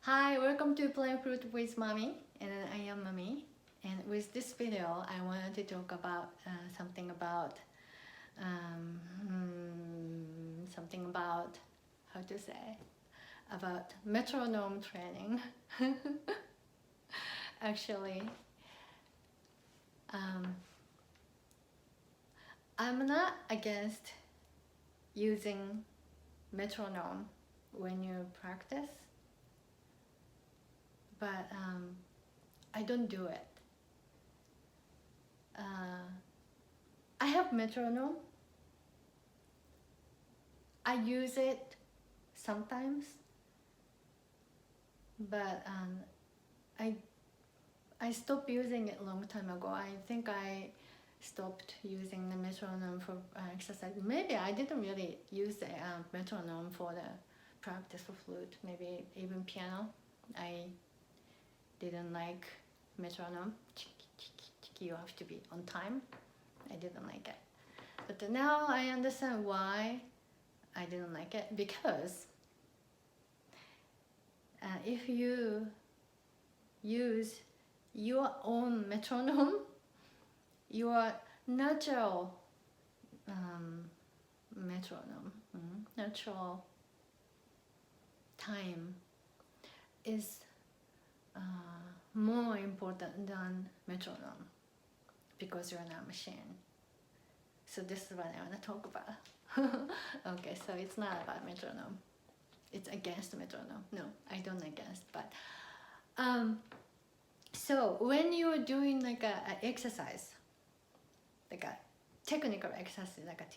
Hi, welcome to Playing Flute with Mami, and I am Mami. And with this video, I wanted to talk about something about how to say about metronome training. Actually, I'm not against using metronome when you practice, but I don't do it. I have metronome. I use it sometimes, but I stopped using it a long time ago. I think I stopped using the metronome for exercise. Maybe I didn't really use the metronome for the practice of flute, maybe even piano. I didn't like metronome. You have to be on time. I didn't like it. But now I understand why I didn't like it, because if you use your own metronome, your natural metronome, natural time is more important than metronome, because you're not a machine. So this is what I want to talk about. Okay, so it's not about metronome. It's against metronome. No, I don't against, but so when you're doing like a exercise, like a technical exercise, like a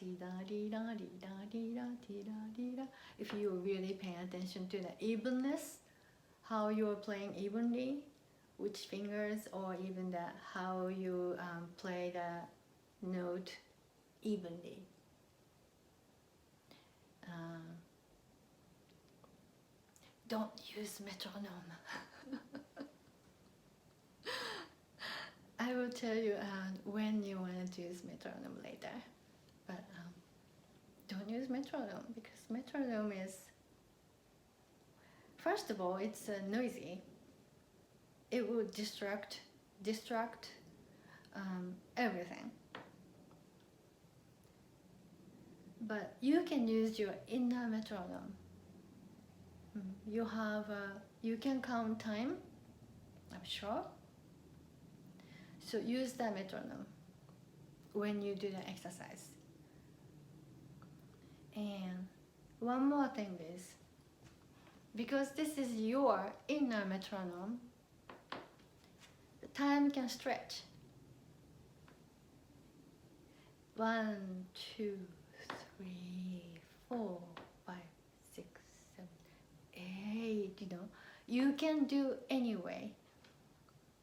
if you really pay attention to the evenness, how you're playing evenly, which fingers, or even the how you play the note evenly. Don't use metronome. I will tell you when you want to use metronome later, but don't use metronome, because metronome is, first of all, it's noisy. It will distract everything. But you can use your inner metronome. You have you can count time, I'm sure. So use the metronome when you do the exercise. And one more thing is, because this is your inner metronome, the time can stretch. 1, 2, 3, 4, 5, 6, 7, 8. You can do anyway,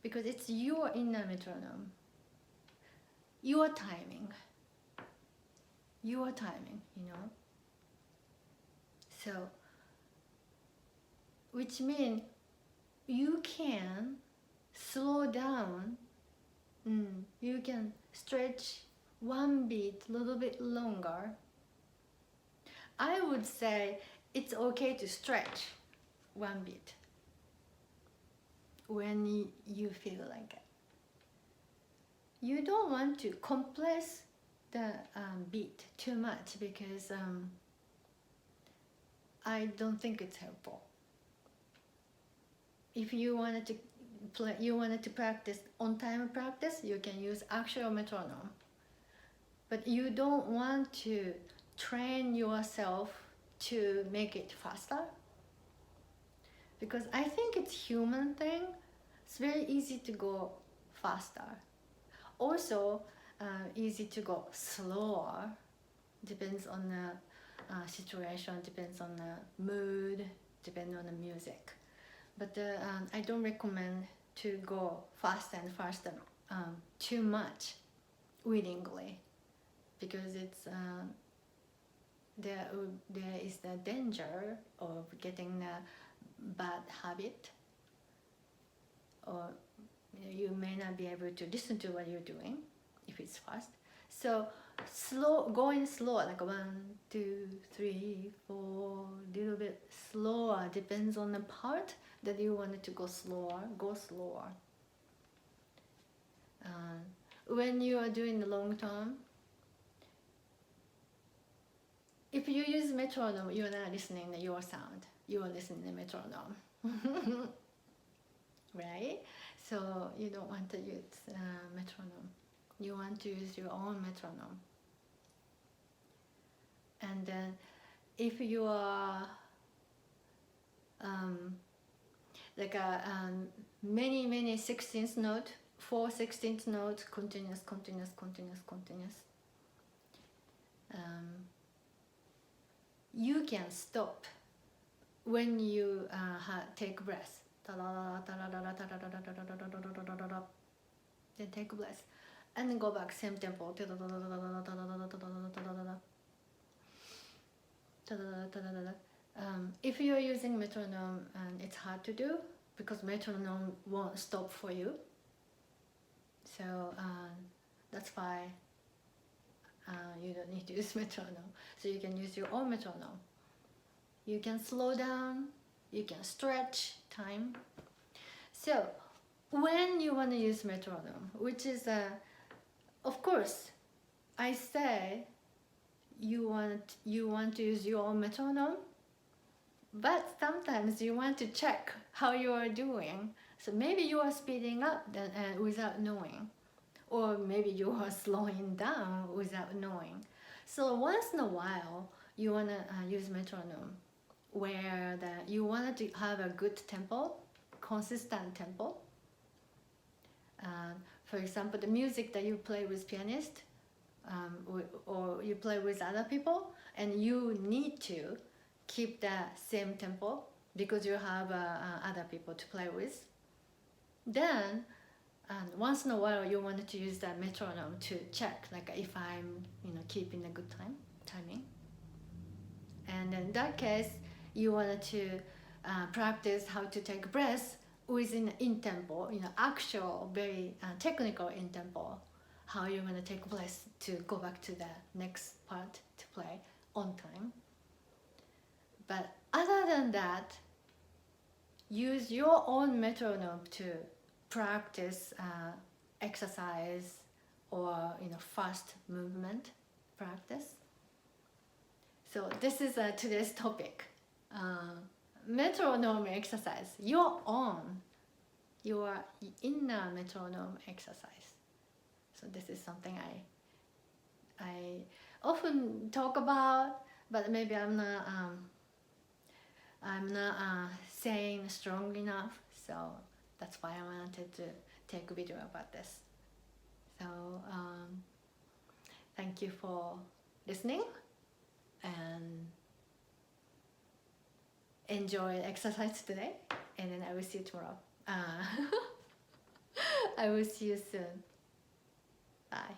because it's your inner metronome, your timing, So, which means you can slow down. You can stretch one beat a little bit longer. I would say it's okay to stretch one beat when you feel like it. You don't want to compress the beat too much, because I don't think it's helpful. If you wanted to practice on-time practice, you can use actual metronome. But you don't want to train yourself to make it faster, because I think it's human thing. It's very easy to go faster. Also, easy to go slower. Depends on the situation, depends on the mood, depends on the music. But I don't recommend to go faster and faster too much willingly, because it's there is the danger of getting a bad habit, or you may not be able to listen to what you're doing if it's fast. So going slower, like 1, 2, 3, 4, little bit slower, depends on the part that you want it to go slower, go slower. When you are doing the long term, if you use metronome, you're not listening to your sound, you are listening to metronome. Right? So you don't want to use metronome. You want to use your own metronome. And then if you are like many 16th note, 4 16th notes, continuous, you can stop when you take breath. Then take a breath and then go back, same tempo. If you're using metronome, and it's hard to do because metronome won't stop for you, so that's why you don't need to use metronome. So you can use your own metronome. You can slow down, you can stretch time. So when you want to use metronome, which is of course I say you want to use your own metronome, but sometimes you want to check how you are doing. So maybe you are speeding up without knowing, or maybe you are slowing down without knowing. So once in a while you want to use metronome where you want to have a good tempo, consistent tempo. For example, the music that you play with pianist, or you play with other people, and you need to keep that same tempo because you have other people to play with. Then once in a while you wanted to use that metronome to check like if I'm keeping a good timing. And in that case you wanted to practice how to take breaths within in tempo, actual very technical in tempo, how you're going to take breaths to go back to the next part to play on time. But other than that, use your own metronome to practice exercise or fast movement practice. So this is today's topic. Metronome exercise, your inner metronome exercise. So this is something I often talk about, but maybe I'm not saying strong enough. So that's why I wanted to take a video about this. So thank you for listening, and enjoy exercise today, and then I will see you tomorrow. I will see you soon. Bye.